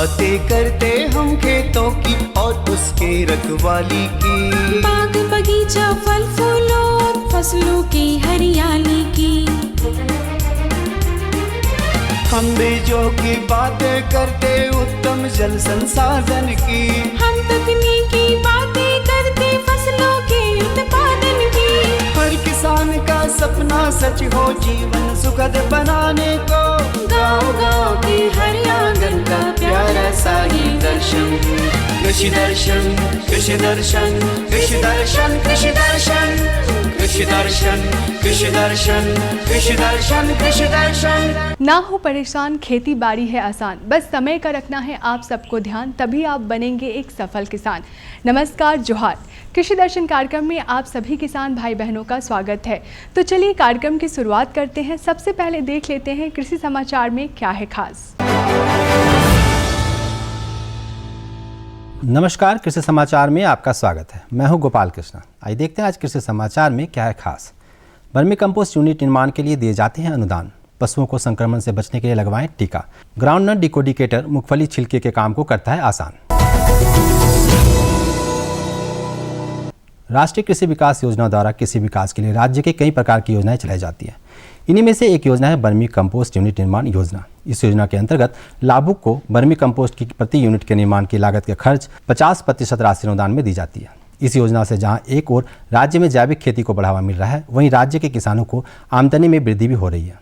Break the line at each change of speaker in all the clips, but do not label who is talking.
बातें करते हम खेतों की और उसके रखवाली की।
बाग बगीचा फल फूलों और फसलों की हरियाली की।
हम बीजों की बातें करते उत्तम जल संसाधन की।
हम तकनीकी बातें करते फसलों के उत्पादन की।
हर किसान का सपना सच हो जीवन सुखद बनाने को।
गाँव-गाँव के हर आंगन का प्यारा सा ही दर्शन।
कृषि दर्शन, कृषि दर्शन, कृषि दर्शन, कृषि दर्शन, कृषि दर्शन, कृषि दर्शन, कृषि दर्शन, कृषि दर्शन।
ना हो परेशान, खेती बाड़ी है आसान, बस समय का रखना है आप सबको ध्यान, तभी आप बनेंगे एक सफल किसान। नमस्कार, जोहार। कृषि दर्शन कार्यक्रम में आप सभी किसान भाई बहनों का स्वागत है। तो चलिए कार्यक्रम की शुरुआत करते हैं। सबसे पहले देख लेते हैं कृषि समाचार में क्या है खास।
नमस्कार, कृषि समाचार में आपका स्वागत है। मैं हूं गोपाल कृष्णा। आइए देखते हैं आज कृषि समाचार में क्या है खास। वर्मी कंपोस्ट यूनिट निर्माण के लिए दिए जाते हैं अनुदान। पशुओं को संक्रमण से बचने के लिए लगवाएं टीका। ग्राउंडनट डिकोडिकेटर मूंगफली छिलके के काम को करता है आसान। राष्ट्रीय कृषि विकास योजना द्वारा कृषि विकास के लिए राज्य के कई प्रकार की योजनाएं चलाई जाती हैं। इन्हीं में से एक योजना है वर्मी कंपोस्ट यूनिट निर्माण योजना। इस योजना के अंतर्गत लाभुक को वर्मी कंपोस्ट की प्रति यूनिट के निर्माण की लागत के खर्च 50% राशि अनुदान में दी जाती है। इस योजना से जहां एक ओर राज्य में जैविक खेती को बढ़ावा मिल रहा है, वहीं राज्य के किसानों को आमदनी में वृद्धि भी हो रही है।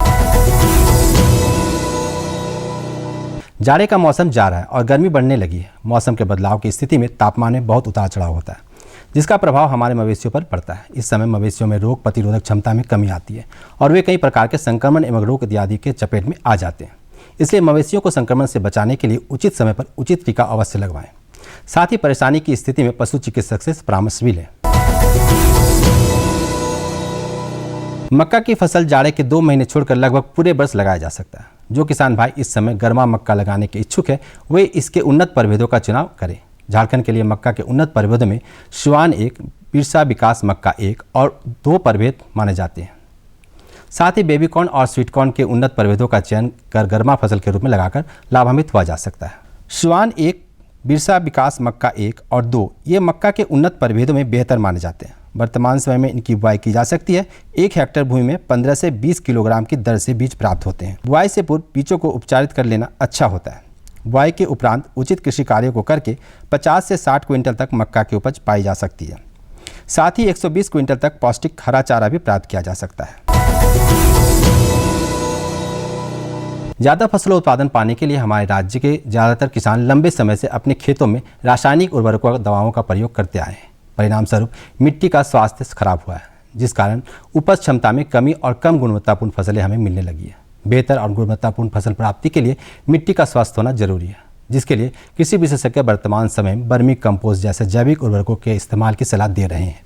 जाड़े का मौसम जा रहा है और गर्मी बढ़ने लगी है। मौसम के बदलाव की स्थिति में तापमान में बहुत उतार चढ़ाव होता है, जिसका प्रभाव हमारे मवेशियों पर पड़ता है। इस समय मवेशियों में रोग प्रतिरोधक क्षमता में कमी आती है और वे कई प्रकार के संक्रमण एवं रोग इत्यादि के चपेट में आ जाते हैं। इसलिए मवेशियों को संक्रमण से बचाने के लिए उचित समय पर उचित टीका अवश्य लगवाएं। साथ ही परेशानी की स्थिति में पशु चिकित्सक से परामर्श भी लें। मक्का की फसल जाड़े के 2 महीने छोड़कर लगभग पूरे वर्ष लगाया जा सकता है। जो किसान भाई इस समय गर्मा मक्का लगाने के इच्छुक है, वे इसके उन्नत प्रभेदों का चुनाव करें। झारखंड के लिए मक्का के उन्नत प्रभेदों में शिवान 1, बिरसा विकास मक्का 1 और 2 प्रभेद माने जाते हैं। साथ ही बेबी कॉर्न और स्वीट कॉर्न के उन्नत प्रभेदों का चयन कर गर्मा फसल के रूप में लगाकर लाभान्वित हुआ जा सकता है। शिवान 1, बिरसा विकास मक्का 1 और 2 ये मक्का के उन्नत प्रभेदों में बेहतर माने जाते हैं। वर्तमान समय में इनकी बुआई की जा सकती है। 1 हेक्टेयर भूमि में 15 से 20 किलोग्राम की दर से बीज प्राप्त होते हैं। बुआई से पूर्व बीजों को उपचारित कर लेना अच्छा होता है। बुआई के उपरांत उचित कृषि कार्यों को करके 50 से 60 क्विंटल तक मक्का की उपज पाई जा सकती है। साथ ही 120 क्विंटल तक पौष्टिक हरा चारा भी प्राप्त किया जा सकता है। ज़्यादा फसलों उत्पादन पाने के लिए हमारे राज्य के ज़्यादातर किसान लंबे समय से अपने खेतों में रासायनिक उर्वरकों और दवाओं का प्रयोग करते आए हैं। परिणाम स्वरूप मिट्टी का स्वास्थ्य खराब हुआ है, जिस कारण उपज क्षमता में कमी और कम गुणवत्तापूर्ण फसलें हमें मिलने लगी है। बेहतर और गुणवत्तापूर्ण फसल प्राप्ति के लिए मिट्टी का स्वास्थ्य होना जरूरी है, जिसके लिए कृषि विशेषज्ञ वर्तमान समय में वर्मी कंपोस्ट जैसे जैविक उर्वरकों के इस्तेमाल की सलाह दे रहे हैं।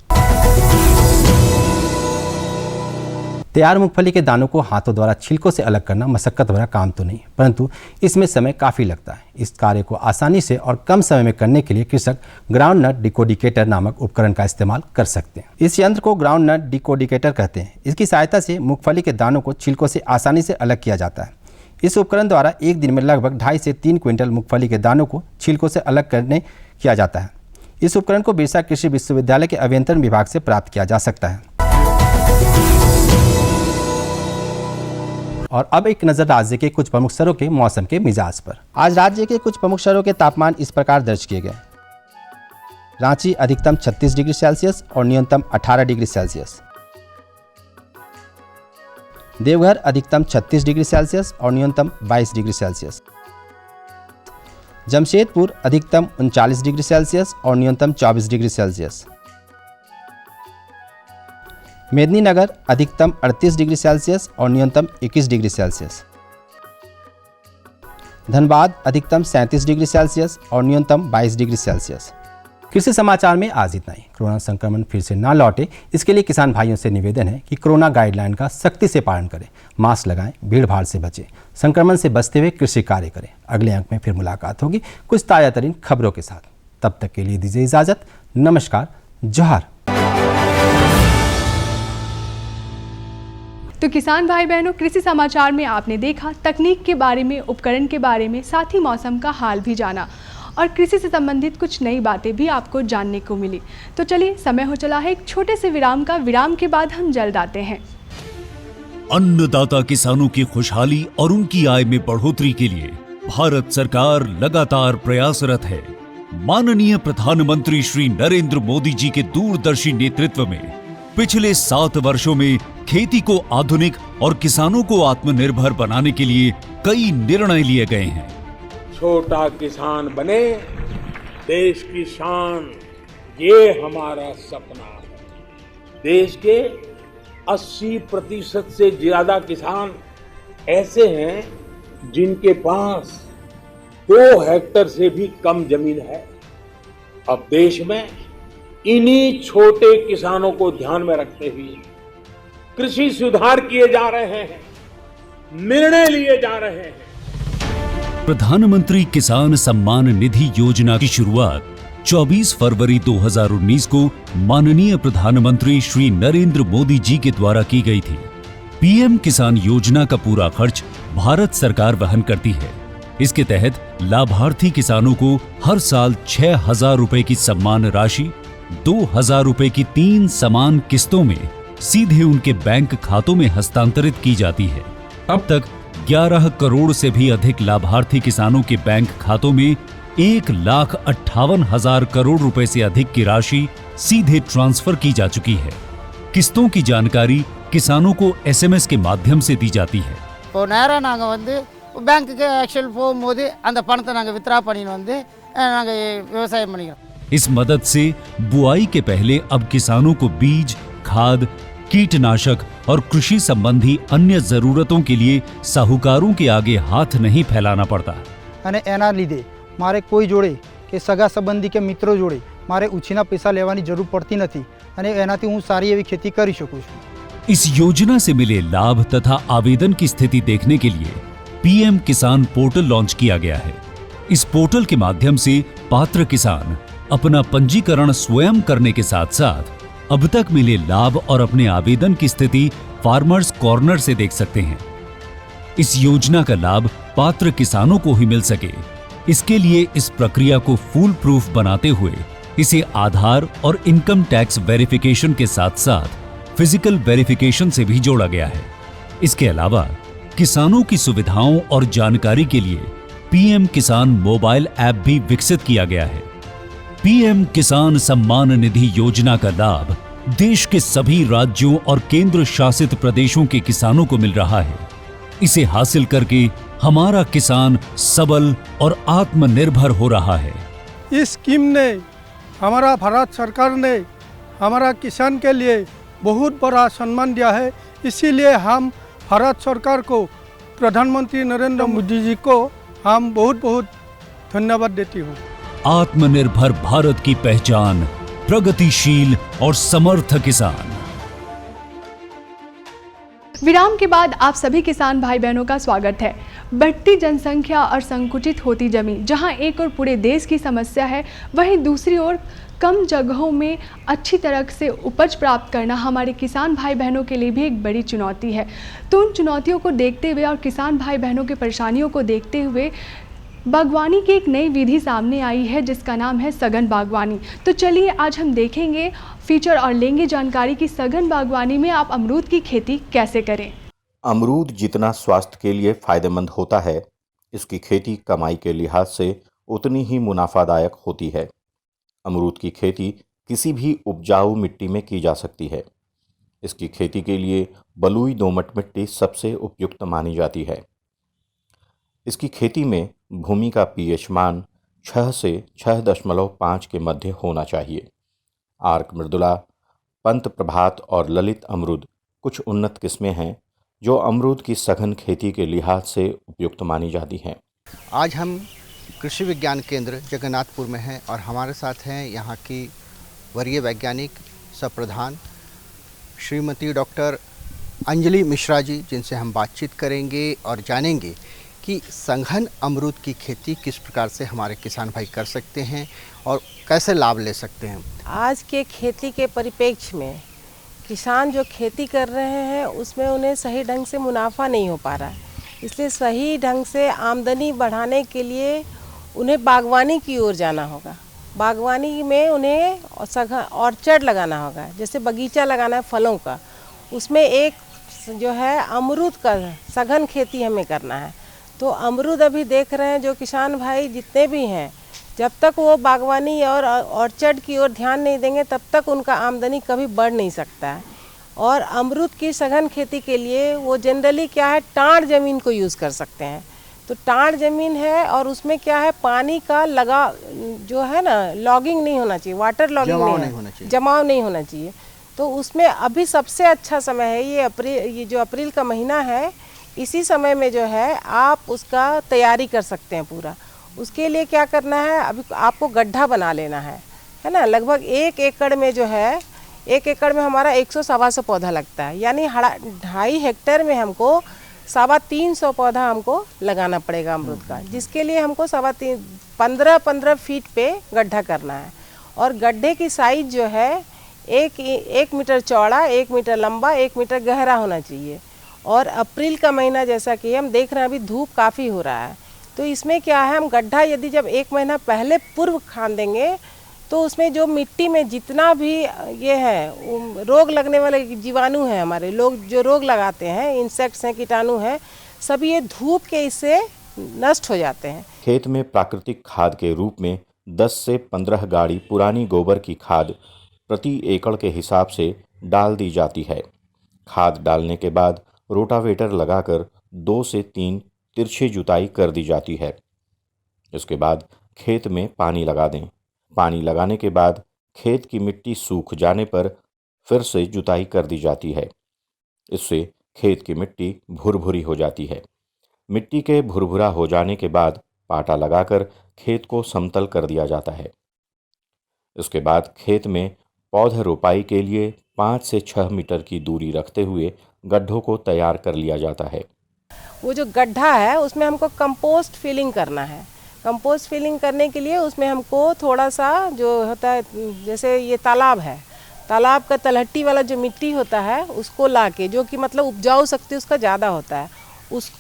तैयार मूंगफली के दानों को हाथों द्वारा छिलकों से अलग करना मशक्कत भरा काम तो नहीं, परंतु इसमें समय काफ़ी लगता है। इस कार्य को आसानी से और कम समय में करने के लिए कृषक ग्राउंडनट डिकोडिकेटर नामक उपकरण का इस्तेमाल कर सकते हैं। इस यंत्र को ग्राउंडनट डिकोडिकेटर कहते हैं। इसकी सहायता से मूंगफली के दानों को छिलकों से आसानी से अलग किया जाता है। इस उपकरण द्वारा एक दिन में लगभग 2.5 से 3 क्विंटल मूंगफली के दानों को छिलकों से अलग करने किया जाता है। इस उपकरण को बिरसा कृषि विश्वविद्यालय के अभियंत्रण विभाग से प्राप्त किया जा सकता है। और अब एक नज़र राज्य के कुछ प्रमुख शहरों के मौसम के मिजाज पर। आज राज्य के कुछ प्रमुख शहरों के तापमान इस प्रकार दर्ज किए गए। रांची अधिकतम 36 डिग्री सेल्सियस और न्यूनतम 18 डिग्री सेल्सियस। देवघर अधिकतम 36 डिग्री सेल्सियस और न्यूनतम 22 डिग्री सेल्सियस। जमशेदपुर अधिकतम 39 डिग्री सेल्सियस और न्यूनतम 24 डिग्री सेल्सियस। मेदिनीनगर अधिकतम 38 डिग्री सेल्सियस और न्यूनतम 21 डिग्री सेल्सियस। धनबाद अधिकतम 37 डिग्री सेल्सियस और न्यूनतम 22 डिग्री सेल्सियस। कृषि समाचार में आज इतना ही। कोरोना संक्रमण फिर से ना लौटे, इसके लिए किसान भाइयों से निवेदन है कि कोरोना गाइडलाइन का सख्ती से पालन करें, मास्क लगाएं, भीड़ भाड़ से बचें, संक्रमण से बचते हुए कृषि कार्य करें। अगले अंक में फिर मुलाकात होगी कुछ ताज़ा तरीन खबरों के साथ। तब तक के लिए दीजिए इजाज़त। नमस्कार, जोहार।
तो किसान भाई बहनों, कृषि समाचार में आपने देखा तकनीक के बारे में, उपकरण के बारे में, साथ ही मौसम का हाल भी जाना और कृषि से संबंधित कुछ नई बातें भी आपको जानने को मिली। तो चलिए, समय हो चला है एक छोटे से विराम का। विराम के बाद हम जल्द आते हैं।
अन्नदाता किसानों की खुशहाली और उनकी आय में बढ़ोतरी के लिए भारत सरकार लगातार प्रयासरत है। माननीय प्रधानमंत्री श्री नरेंद्र मोदी जी के दूरदर्शी नेतृत्व में पिछले 7 वर्षों में खेती को आधुनिक और किसानों को आत्मनिर्भर बनाने के लिए कई निर्णय लिए गए हैं।
छोटा किसान बने देश की शान, ये हमारा सपना है। देश के 80% से ज्यादा किसान ऐसे हैं जिनके पास 2 हेक्टेयर से भी कम जमीन है। अब देश में इन्हीं छोटे किसानों को ध्यान में रखते हुए कृषि सुधार किए जा रहे हैं, निर्णय लिए जा रहे हैं।
प्रधानमंत्री किसान सम्मान निधि योजना की शुरुआत 24 फरवरी 2019 को माननीय प्रधानमंत्री श्री नरेंद्र मोदी जी के द्वारा की गई थी। पीएम किसान योजना का पूरा खर्च भारत सरकार वहन करती है। इसके तहत लाभार्थी किसानों को हर साल 6,000 रुपए की सम्मान राशि 2,000 रुपए की 3 समान किस्तों में सीधे उनके बैंक खातों में हस्तांतरित की जाती है। अब तक 11 करोड़ से भी अधिक लाभार्थी किसानों के बैंक खातों में 1,58,000 करोड़ रुपए से अधिक की राशि सीधे ट्रांसफर की जा चुकी है। किस्तों की जानकारी किसानों को एसएमएस के माध्यम से दी जाती है।
இப்போ நேரா நாங்க வந்து பேங்க்குக்கு ஆக்சுவல் போகும்போது அந்த பணத்தை நாங்க வித்ரா பண்ணிட்டு வந்து நாங்க விவசாயம் பண்ணிக்கிறோம்।
इस मदद से बुआई के पहले अब किसानों को बीज, खाद, कीटनाशक और कृषि संबंधी अन्य जरूरतों के लिए साहूकारों के आगे हाथ नहीं फैलाना पड़ता।
અને એના લીધે મારે કોઈ જોડે કે સગા સંબંધી કે મિત્રો જોડે મારે ઉછીના પૈસા લેવાની જરૂર પડતી નથી અને એનાથી હું સારી એવી खेती કરી શકું છું।
इस योजना से मिले लाभ तथा आवेदन की स्थिति देखने के लिए पीएम किसान पोर्टल लॉन्च किया गया है। इस पोर्टल के माध्यम से पात्र किसान अपना पंजीकरण स्वयं करने के साथ साथ अब तक मिले लाभ और अपने आवेदन की स्थिति फार्मर्स कॉर्नर से देख सकते हैं। इस योजना का लाभ पात्र किसानों को ही मिल सके, इसके लिए इस प्रक्रिया को फूल प्रूफ बनाते हुए इसे आधार और इनकम टैक्स वेरिफिकेशन के साथ साथ फिजिकल वेरिफिकेशन से भी जोड़ा गया है। इसके अलावा किसानों की सुविधाओं और जानकारी के लिए पीएम किसान मोबाइल ऐप भी विकसित किया गया है। पीएम किसान सम्मान निधि योजना का लाभ देश के सभी राज्यों और केंद्र शासित प्रदेशों के किसानों को मिल रहा है। इसे हासिल करके हमारा किसान सबल और आत्मनिर्भर हो रहा है।
इस स्कीम ने हमारा भारत सरकार ने हमारा किसान के लिए बहुत बड़ा सम्मान दिया है। इसीलिए हम भारत सरकार को, प्रधानमंत्री नरेंद्र मोदी जी को हम बहुत बहुत धन्यवाद देती हूँ।
आत्मनिर्भर भारत की पहचान प्रगतिशील और समर्थ किसान।
विराम के बाद आप सभी किसान भाई बहनों का स्वागत है। बढ़ती जनसंख्या और संकुचित होती जमीन, जहां एक ओर पूरे देश की समस्या है, वहीं दूसरी ओर कम जगहों में अच्छी तरह से उपज प्राप्त करना हमारे किसान भाई बहनों के लिए भी एक बड़ी चुनौती है। तो उन चुनौतियों को देखते हुए और किसान भाई बहनों की परेशानियों को देखते हुए बागवानी की एक नई विधि सामने आई है जिसका नाम है सघन बागवानी। तो चलिए आज हम देखेंगे फीचर और लेंगे जानकारी कि सघन बागवानी में आप अमरूद की खेती कैसे करें।
अमरूद जितना स्वास्थ्य के लिए फायदेमंद होता है, इसकी खेती कमाई के लिहाज से उतनी ही मुनाफादायक होती है। अमरूद की खेती किसी भी उपजाऊ मिट्टी में की जा सकती है। इसकी खेती के लिए बलुई दोमट मिट्टी सबसे उपयुक्त मानी जाती है। इसकी खेती में भूमि का पीएच मान 6 से 6.5 के मध्य होना चाहिए। आर्क मृदुला, पंत प्रभात और ललित अमरूद कुछ उन्नत किस्में हैं जो अमरूद की सघन खेती के लिहाज से उपयुक्त मानी जाती हैं।
आज हम कृषि विज्ञान केंद्र जगन्नाथपुर में हैं और हमारे साथ हैं यहाँ की वरीय वैज्ञानिक सह प्रधान श्रीमती डॉक्टर अंजलि मिश्रा जी, जिनसे हम बातचीत करेंगे और जानेंगे कि सघन अमरूद की खेती किस प्रकार से हमारे किसान भाई कर सकते हैं और कैसे लाभ ले सकते हैं।
आज के खेती के परिप्रेक्ष्य में किसान जो खेती कर रहे हैं उसमें उन्हें सही ढंग से मुनाफा नहीं हो पा रहा है। इसलिए सही ढंग से आमदनी बढ़ाने के लिए उन्हें बागवानी की ओर जाना होगा। बागवानी में उन्हें ऑर्चर्ड लगाना होगा, जैसे बगीचा लगाना है फलों का, उसमें एक जो है अमरूद का सघन खेती हमें करना है। तो अमरूद अभी देख रहे हैं जो किसान भाई जितने भी हैं, जब तक वो बागवानी और ऑर्चर्ड की ओर ध्यान नहीं देंगे तब तक उनका आमदनी कभी बढ़ नहीं सकता है। और अमरूद की सघन खेती के लिए वो जनरली क्या है, टाँड़ ज़मीन को यूज़ कर सकते हैं। तो टाँड़ ज़मीन है और उसमें क्या है, पानी का लगा जो है ना, लॉगिंग नहीं होना चाहिए, वाटर लॉगिंग नहीं होना चाहिए, जमाव नहीं होना चाहिए। तो उसमें अभी सबसे अच्छा समय है ये जो अप्रैल का महीना है, इसी समय में जो है आप उसका तैयारी कर सकते हैं पूरा। उसके लिए क्या करना है, अभी आपको गड्ढा बना लेना है ना। लगभग 1 एकड़ में जो है, 1 एकड़ में हमारा 100-125 पौधा लगता है, यानी 2.5 हेक्टेयर में हमको 350 पौधा हमको लगाना पड़ेगा अमरूद का, जिसके लिए हमको 15 फीट पे गड्ढा करना है। और गड्ढे की साइज जो है 1 मीटर चौड़ा, 1 मीटर लंबा, 1 मीटर गहरा होना चाहिए। और अप्रैल का महीना जैसा कि हम देख रहे हैं अभी धूप काफ़ी हो रहा है, तो इसमें क्या है, हम गड्ढा यदि जब 1 महीना पहले पूर्व खान देंगे तो उसमें जो मिट्टी में जितना भी ये है रोग लगने वाले जीवाणु हैं, हमारे लोग जो रोग लगाते हैं, इंसेक्ट्स हैं, कीटाणु हैं, सब ये धूप के इससे नष्ट हो जाते हैं।
खेत में प्राकृतिक खाद के रूप में 10 से 15 गाड़ी पुरानी गोबर की खाद प्रति एकड़ के हिसाब से डाल दी जाती है। खाद डालने के बाद रोटावेटर लगाकर 2 से 3 तिरछी जुताई कर दी जाती है। इसके बाद खेत में पानी लगा दें। पानी लगाने के बाद खेत की मिट्टी सूख जाने पर फिर से जुताई कर दी जाती है। इससे खेत की मिट्टी भुरभुरी हो जाती है। मिट्टी के भुरभुरा हो जाने के बाद पाटा लगाकर खेत को समतल कर दिया जाता है। इसके बाद खेत में पौधे रोपाई के लिए 5 से 6 मीटर की दूरी रखते हुए गड्ढों को तैयार कर लिया जाता है।
वो जो गड्ढा है उसमें हमको कंपोस्ट फिलिंग करना है। कंपोस्ट फिलिंग करने के लिए उसमें हमको थोड़ा सा जो होता है, जैसे ये तालाब है, तालाब का तलहट्टी वाला जो मिट्टी होता है उसको लाके, जो कि मतलब उपजाऊ शक्ति उसका ज़्यादा होता है,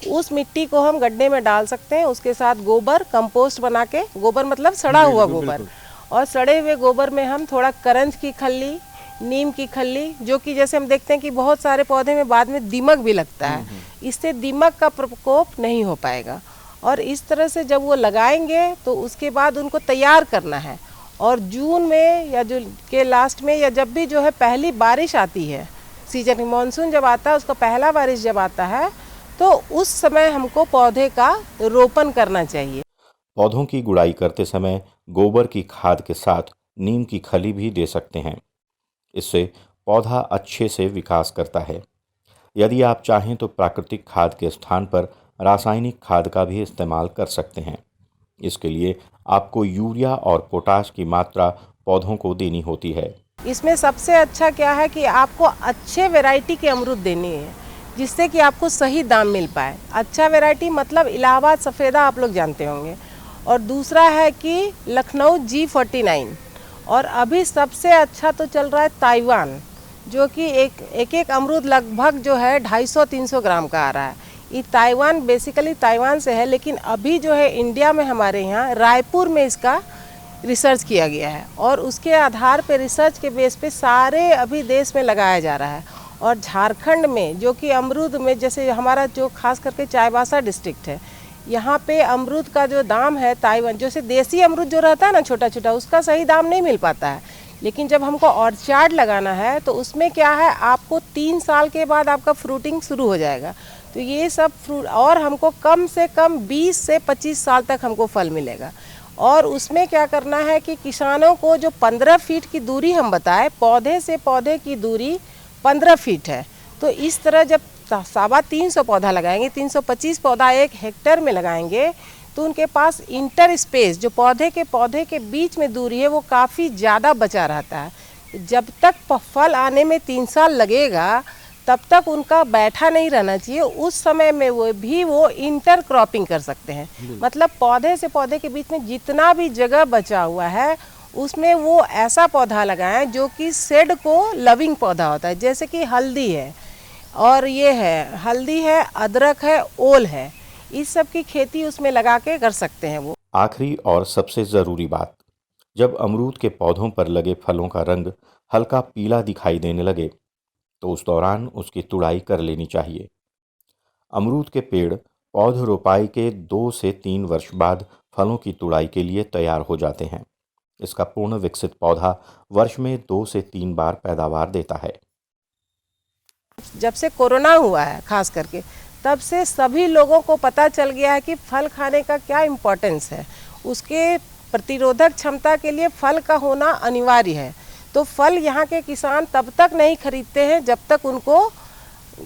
उस मिट्टी को हम गड्ढे में डाल सकते हैं। उसके साथ गोबर कंपोस्ट बना के, गोबर मतलब सड़ा हुआ गोबर, और सड़े हुए गोबर में हम थोड़ा करंज की खल्ली, नीम की खल्ली, जो कि जैसे हम देखते हैं कि बहुत सारे पौधे में बाद में दीमक भी लगता है, इससे दीमक का प्रकोप नहीं हो पाएगा। और इस तरह से जब वो लगाएंगे तो उसके बाद उनको तैयार करना है। और जून में या जो के लास्ट में या जब भी जो है पहली बारिश आती है, सीजन मानसून जब आता है उसका पहला बारिश जब आता है, तो उस समय हमको पौधे का रोपण करना चाहिए।
पौधों की गुड़ाई करते समय गोबर की खाद के साथ नीम की खली भी दे सकते हैं। इससे पौधा अच्छे से विकास करता है। यदि आप चाहें तो प्राकृतिक खाद के स्थान पर रासायनिक खाद का भी इस्तेमाल कर सकते हैं। इसके लिए आपको यूरिया और पोटाश की मात्रा पौधों को देनी होती है।
इसमें सबसे अच्छा क्या है कि आपको अच्छे वैरायटी के अमरूद देने हैं, जिससे कि आपको सही दाम मिल पाए। अच्छा वैरायटी मतलब इलाहाबाद सफ़ेदा आप लोग जानते होंगे, और दूसरा है कि लखनऊ G49, और अभी सबसे अच्छा तो चल रहा है ताइवान, जो कि एक अमरूद लगभग जो है 250-300 ग्राम का आ रहा है। ये ताइवान बेसिकली ताइवान से है, लेकिन अभी जो है इंडिया में हमारे यहाँ रायपुर में इसका रिसर्च किया गया है, और उसके आधार पे रिसर्च के बेस पे सारे अभी देश में लगाया जा रहा है। और झारखंड में जो कि अमरूद में, जैसे हमारा जो खास करके चाईबासा डिस्ट्रिक्ट है, यहाँ पे अमरूद का जो दाम है ताइवान, जैसे देसी अमरूद जो रहता है ना छोटा छोटा, उसका सही दाम नहीं मिल पाता है। लेकिन जब हमको ऑर्चार्ड लगाना है तो उसमें क्या है, आपको 3 साल के बाद आपका फ्रूटिंग शुरू हो जाएगा। तो ये सब फ्रूट, और हमको कम से कम 20 से 25 साल तक हमको फल मिलेगा। और उसमें क्या करना है कि किसानों को जो 15 फीट की दूरी हम बताएं, पौधे से पौधे की दूरी 15 फीट है। तो इस तरह जब 350 पौधा लगाएंगे, 325 पौधा 1 हेक्टेयर में लगाएंगे, तो उनके पास इंटर स्पेस, जो पौधे के बीच में दूरी है, वो काफ़ी ज़्यादा बचा रहता है। जब तक फल आने में 3 साल लगेगा तब तक उनका बैठा नहीं रहना चाहिए। उस समय में वो इंटर क्रॉपिंग कर सकते हैं, मतलब पौधे से पौधे के बीच में जितना भी जगह बचा हुआ है उसमें वो ऐसा पौधा लगाएं जो कि शेड को लविंग पौधा होता है, जैसे कि हल्दी है और ये है हल्दी है, अदरक है, ओल है, इस सब की खेती उसमें लगा के कर सकते हैं वो।
आखिरी और सबसे ज़रूरी बात, जब अमरूद के पौधों पर लगे फलों का रंग हल्का पीला दिखाई देने लगे तो उस दौरान उसकी तुड़ाई कर लेनी चाहिए। अमरूद के पेड़ पौध रोपाई के 2 से 3 वर्ष बाद फलों की तुड़ाई के लिए तैयार हो जाते हैं। इसका पूर्ण विकसित पौधा वर्ष में 2 से 3 बार पैदावार देता है।
जब से कोरोना हुआ है खास करके, तब से सभी लोगों को पता चल गया है कि फल खाने का क्या इम्पोर्टेंस है। उसके प्रतिरोधक क्षमता के लिए फल का होना अनिवार्य है। तो फल यहाँ के किसान तब तक नहीं खरीदते हैं जब तक उनको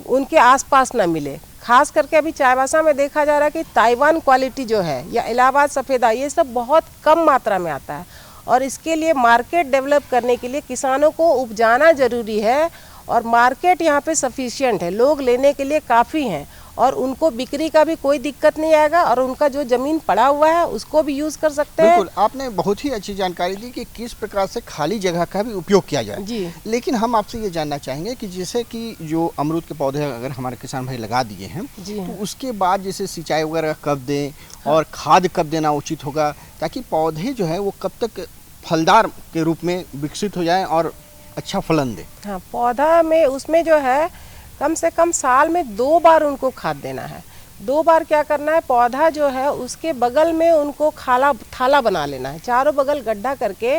उनके आसपास न मिले। खास करके अभी चाईबासा में देखा जा रहा है कि ताइवान क्वालिटी जो है या इलाहाबाद सफ़ेदा, ये सब बहुत कम मात्रा में आता है और इसके लिए मार्केट डेवलप करने के लिए किसानों को उपजाना ज़रूरी है और मार्केट यहाँ पे सफिशिएंट है, लोग लेने के लिए काफ़ी हैं और उनको बिक्री का भी कोई दिक्कत नहीं आएगा और उनका जो ज़मीन पड़ा हुआ है उसको भी यूज़ कर सकते हैं।
बिल्कुल, आपने बहुत ही अच्छी जानकारी दी कि किस प्रकार से खाली जगह का भी उपयोग किया जाए
जी।
लेकिन हम आपसे ये जानना चाहेंगे कि जैसे कि जो अमरूद के पौधे अगर हमारे किसान भाई लगा दिए हैं
जी
तो उसके बाद जैसे सिंचाई वगैरह कब दें और खाद कब देना उचित होगा ताकि पौधे जो है वो कब तक फलदार के रूप में विकसित हो जाएं और अच्छा फलन दे?
हाँ, पौधा में उसमें जो है कम से कम साल में 2 बार उनको खाद देना है। 2 बार क्या करना है, पौधा जो है उसके बगल में उनको थाला बना लेना है, चारों बगल गड्ढा करके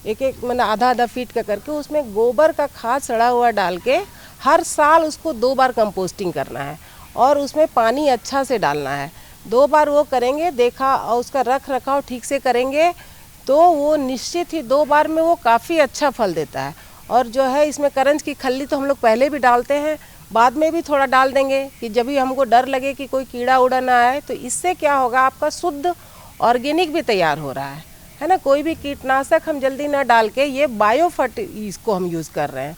एक मतलब आधा फीट का करके उसमें गोबर का खाद सड़ा हुआ डाल के हर साल उसको 2 बार कंपोस्टिंग करना है और उसमें पानी अच्छा से डालना है। 2 बार वो करेंगे देखा और उसका रख रखाव ठीक से करेंगे तो वो निश्चित ही 2 बार में वो काफ़ी अच्छा फल देता है। और जो है इसमें करंज की खल्ली तो हम लोग पहले भी डालते हैं, बाद में भी थोड़ा डाल देंगे कि जब भी हमको डर लगे कि कोई कीड़ा उड़ा ना आए, तो इससे क्या होगा आपका शुद्ध ऑर्गेनिक भी तैयार हो रहा है ना। कोई भी कीटनाशक हम जल्दी ना डाल के ये बायोफर्ट इसको हम यूज़ कर रहे हैं,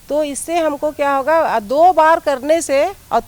तो इससे हमको क्या होगा 2 बार करने से और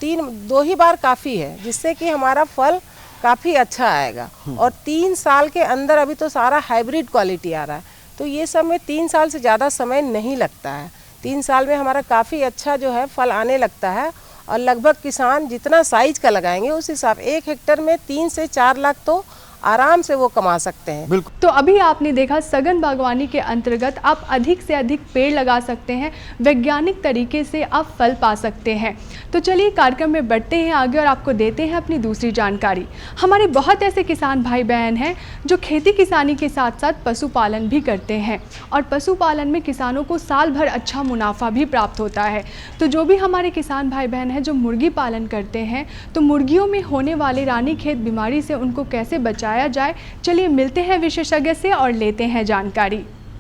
2 ही बार काफ़ी है जिससे कि हमारा फल काफ़ी अच्छा आएगा। और 3 साल के अंदर अभी तो सारा हाइब्रिड क्वालिटी आ रहा है, तो ये सब में 3 साल से ज़्यादा समय नहीं लगता है। 3 साल में हमारा काफ़ी अच्छा जो है फल आने लगता है और लगभग किसान जितना साइज का लगाएंगे उस हिसाब 1 हेक्टेयर में 3 से 4 लाख तो आराम से वो कमा सकते हैं।
बिल्कुल।
तो अभी आपने देखा सघन बागवानी के अंतर्गत आप अधिक से अधिक पेड़ लगा सकते हैं, वैज्ञानिक तरीके से आप फल पा सकते हैं। तो चलिए कार्यक्रम में बढ़ते हैं आगे और आपको देते हैं अपनी दूसरी जानकारी। हमारे बहुत ऐसे किसान भाई बहन हैं जो खेती किसानी के साथ साथ पशुपालन भी करते हैं और पशुपालन में किसानों को साल भर अच्छा मुनाफा भी प्राप्त होता है। तो जो भी हमारे किसान भाई बहन हैं जो मुर्गी पालन करते हैं, तो मुर्गियों में होने वाले रानीखेत बीमारी से उनको कैसे बचाया जाए, चलिए मिलते हैं विशेषज्ञ से और लेते हैं जानकारी।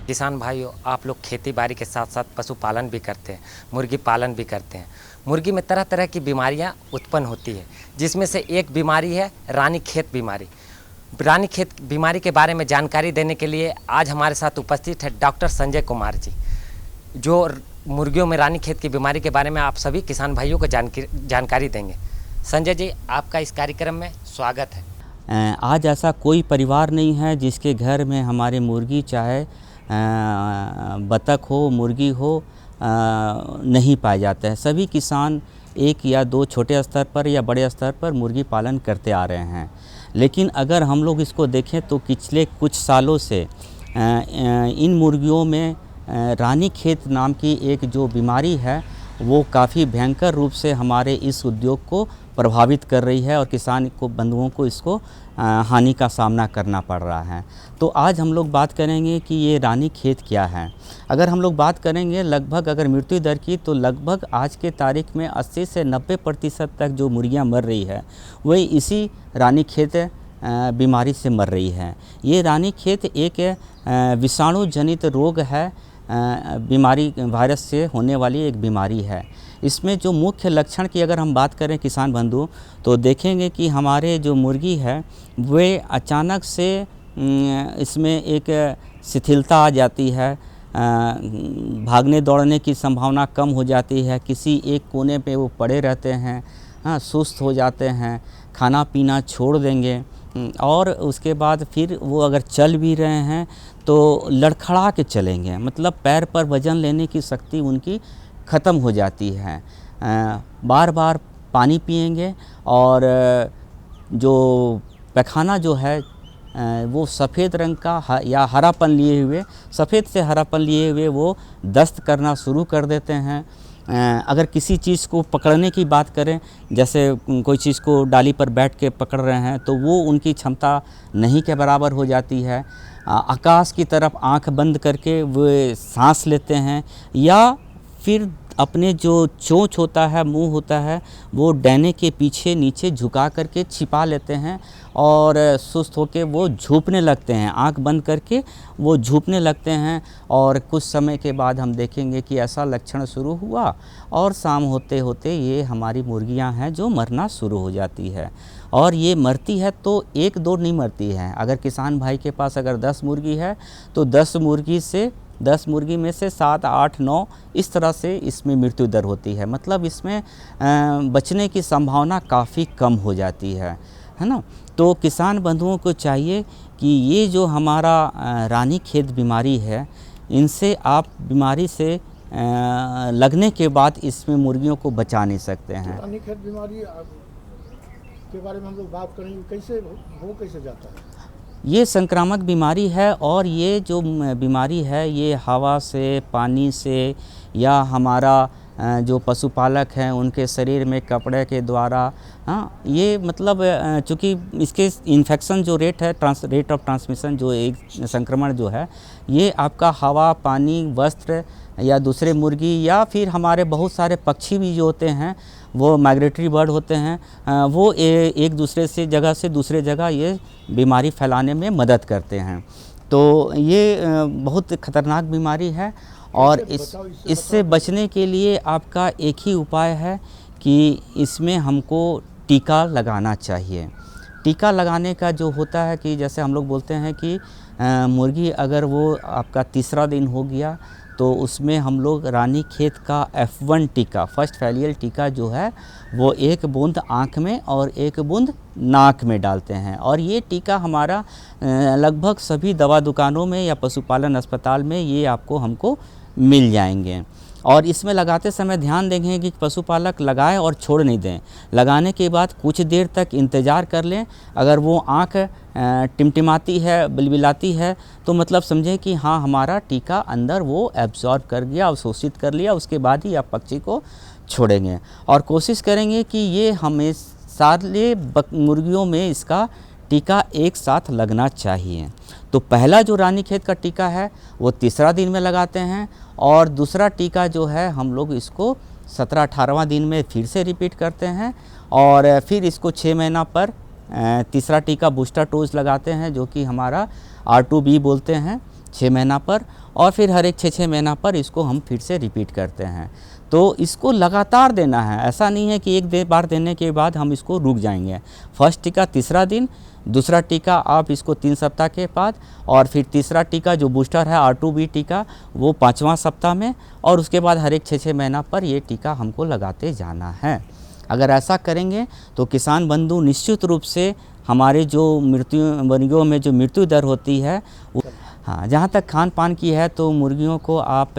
किसान भाइयों, आप लोग खेती बाड़ी के साथ साथ पशुपालन भी करते हैं, मुर्गी पालन भी करते हैं। मुर्गी में तरह तरह की बीमारियां उत्पन्न होती है, जिसमें से एक बीमारी है रानीखेत बीमारी। रानीखेत बीमारी के बारे में जानकारी देने के लिए आज हमारे साथ उपस्थित है डॉक्टर संजय कुमार जी, जो मुर्गियों में रानीखेत की बीमारी के बारे में आप सभी किसान भाइयों को जानकारी देंगे। संजय जी, आपका इस कार्यक्रम में स्वागत है।
आज ऐसा कोई परिवार नहीं है जिसके घर में हमारे मुर्गी चाहे बतख हो, मुर्गी हो, नहीं पाए जाते हैं। सभी किसान 1 या 2 छोटे स्तर पर या बड़े स्तर पर मुर्गी पालन करते आ रहे हैं। लेकिन अगर हम लोग इसको देखें तो पिछले कुछ सालों से इन मुर्गियों में रानीखेत नाम की एक जो बीमारी है वो काफ़ी भयंकर रूप से हमारे इस उद्योग को प्रभावित कर रही है और किसान को बंधुओं को इसको हानि का सामना करना पड़ रहा है। तो आज हम लोग बात करेंगे कि ये रानीखेत क्या है। अगर हम लोग बात करेंगे लगभग अगर मृत्यु दर की, तो लगभग आज के तारीख में 80 से 90% तक जो मुर्गियां मर रही है वही इसी रानीखेत बीमारी से मर रही है। ये रानीखेत एक विषाणु जनित रोग है, बीमारी वायरस से होने वाली एक बीमारी है। इसमें जो मुख्य लक्षण की अगर हम बात करें किसान बंधु, तो देखेंगे कि हमारे जो मुर्गी है वे अचानक से इसमें एक शिथिलता आ जाती है, भागने दौड़ने की संभावना कम हो जाती है, किसी एक कोने पे वो पड़े रहते हैं, सुस्त हो जाते हैं, खाना पीना छोड़ देंगे, और उसके बाद फिर वो अगर चल भी रहे हैं तो लड़खड़ा के चलेंगे, मतलब पैर पर वज़न लेने की शक्ति उनकी ख़त्म हो जाती है। बार बार पानी पिएंगे और जो पैखाना जो है वो सफ़ेद रंग का या हरापन लिए हुए, सफ़ेद से हरापन लिए हुए वो दस्त करना शुरू कर देते हैं। अगर किसी चीज़ को पकड़ने की बात करें, जैसे कोई चीज़ को डाली पर बैठ के पकड़ रहे हैं तो वो उनकी क्षमता नहीं के बराबर हो जाती है। आकाश की तरफ आंख बंद करके वो सांस लेते हैं, या फिर अपने जो चोंच होता है, मुंह होता है, वो डैने के पीछे नीचे झुका करके छिपा लेते हैं और सुस्त होके वो झूपने लगते हैं, आंख बंद करके वो झूपने लगते हैं। और कुछ समय के बाद हम देखेंगे कि ऐसा लक्षण शुरू हुआ और शाम होते होते ये हमारी मुर्गियां हैं जो मरना शुरू हो जाती है। और ये मरती है तो एक दो नहीं मरती है। अगर किसान भाई के पास अगर 10 मुर्गी है तो 10 मुर्गी में से 7, 8, 9 इस तरह से इसमें मृत्यु दर होती है। मतलब इसमें बचने की संभावना काफ़ी कम हो जाती है ना। तो किसान बंधुओं को चाहिए कि ये जो हमारा रानीखेत बीमारी है, इनसे आप बीमारी से लगने के बाद इसमें मुर्गियों को बचा नहीं सकते हैं।
रानीखेत बीमारी के बारे में हम लोग बात करेंगे, कैसे जाता है?
ये संक्रामक बीमारी है और ये जो बीमारी है ये हवा से, पानी से, या हमारा जो पशुपालक हैं उनके शरीर में कपड़े के द्वारा, हाँ, ये मतलब चूँकि इसके इन्फेक्शन जो रेट ऑफ ट्रांसमिशन, जो एक संक्रमण जो है, ये आपका हवा, पानी, वस्त्र या दूसरे मुर्गी या फिर हमारे बहुत सारे पक्षी भी जो होते हैं वो माइग्रेटरी बर्ड होते हैं, वो एक दूसरे से जगह से दूसरे जगह ये बीमारी फैलाने में मदद करते हैं। तो ये बहुत ख़तरनाक बीमारी है और इससे बचने के लिए आपका एक ही उपाय है कि इसमें हमको टीका लगाना चाहिए। टीका लगाने का जो होता है कि जैसे हम लोग बोलते हैं कि मुर्गी अगर वो आपका तीसरा दिन हो गया तो उसमें हम लोग रानीखेत का F1 टीका, फर्स्ट फैलियल टीका जो है वो 1 बूंद आँख में और 1 बूंद नाक में डालते हैं। और ये टीका हमारा लगभग सभी दवा दुकानों में या पशुपालन अस्पताल में ये हमको मिल जाएंगे। और इसमें लगाते समय ध्यान देंगे कि पशुपालक लगाए और छोड़ नहीं दें। लगाने के बाद कुछ देर तक इंतज़ार कर लें। अगर वो आँख टिमटिमाती है, बिलबिलाती है, तो मतलब समझें कि हाँ, हमारा टीका अंदर वो एब्जॉर्ब कर गया, अवशोषित कर लिया। उसके बाद ही आप पक्षी को छोड़ेंगे और कोशिश करेंगे कि ये हमें सारे मुर्गियों में इसका टीका एक साथ लगना चाहिए। तो पहला जो रानीखेत का टीका है वो तीसरा दिन में लगाते हैं और दूसरा टीका जो है हम लोग इसको 17-18वां दिन में फिर से रिपीट करते हैं और फिर इसको 6 महीना पर तीसरा टीका बूस्टर डोज लगाते हैं, जो कि हमारा R2B बोलते हैं, 6 महीना पर। और फिर हर एक 6-6 महीना पर इसको हम फिर से रिपीट करते हैं। तो इसको लगातार देना है, ऐसा नहीं है कि एक बार देने के बाद हम इसको रुक जाएंगे। फर्स्ट टीका तीसरा दिन, दूसरा टीका आप इसको 3 सप्ताह के बाद, और फिर तीसरा टीका जो बूस्टर है R2B टीका वो 5वां सप्ताह में, और उसके बाद हर एक 6-6 महीना पर ये टीका हमको लगाते जाना है। अगर ऐसा करेंगे तो किसान बंधु निश्चित रूप से हमारे जो मुर्गियों में जो मृत्यु दर होती है, हाँ, जहाँ तक खान पान की है तो मुर्गियों को आप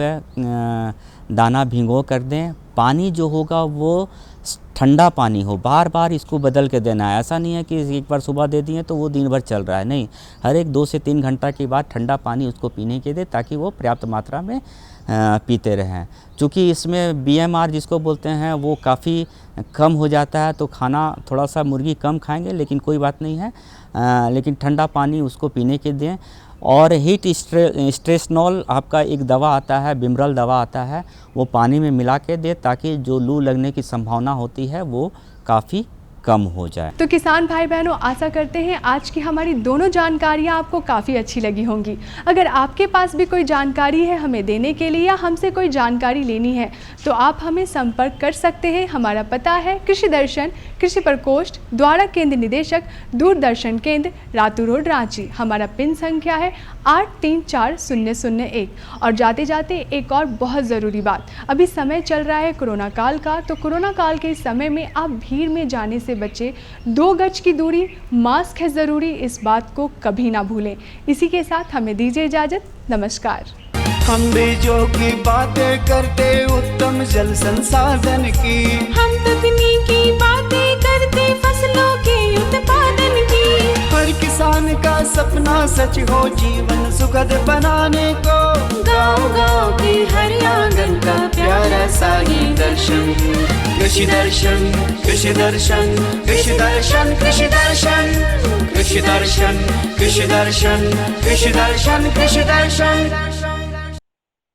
दाना भिगो कर दें। पानी जो होगा वो ठंडा पानी हो, बार बार इसको बदल के देना है। ऐसा नहीं है कि एक बार सुबह दे दिए तो वो दिन भर चल रहा है, नहीं, हर एक 2 से 3 घंटा के बाद ठंडा पानी उसको पीने के दे, ताकि वो पर्याप्त मात्रा में पीते रहें। चूँकि इसमें BMR जिसको बोलते हैं वो काफ़ी कम हो जाता है, तो खाना थोड़ा सा मुर्गी कम खाएंगे, लेकिन कोई बात नहीं है, लेकिन ठंडा पानी उसको पीने के दें। और हीट स्ट्रेसनॉल आपका एक दवा आता है, बिमरल दवा आता है, वो पानी में मिला के दे, ताकि जो लू लगने की संभावना होती है वो काफ़ी कम हो जाए।
तो किसान भाई बहनों, आशा करते हैं आज की हमारी दोनों जानकारियां आपको काफ़ी अच्छी लगी होंगी। अगर आपके पास भी कोई जानकारी है हमें देने के लिए या हमसे कोई जानकारी लेनी है तो आप हमें संपर्क कर सकते हैं। हमारा पता है कृषि दर्शन, कृषि प्रकोष्ठ, द्वारा केंद्र निदेशक, दूरदर्शन केंद्र, रातू रोड, रांची। हमारा पिन संख्या है 834001। और जाते जाते एक और बहुत ज़रूरी बात, अभी समय चल रहा है कोरोना काल का, तो कोरोना काल के इस समय में आप भीड़ में जाने से बच्चे 2 गज की दूरी, मास्क है ज़रूरी, इस बात को कभी ना भूलें। इसी के साथ हमें दीजिए इजाज़त। नमस्कार।
हम बीजों की बातें करते उत्तम जल संसाधन की,
हम तकनीकी बातें करते फसलों के उत्पादन की।
हर किसान का सपना सच हो जीवन सुखद बनाने को, गाँव-गाँव के हर आंगन का प्यारा सा ये दर्शन। कृषि दर्शन, कृषि दर्शन, कृषि दर्शन, कृषि दर्शन, कृषि दर्शन, कृषि दर्शन, कृषि दर्शन, कृषि दर्शन।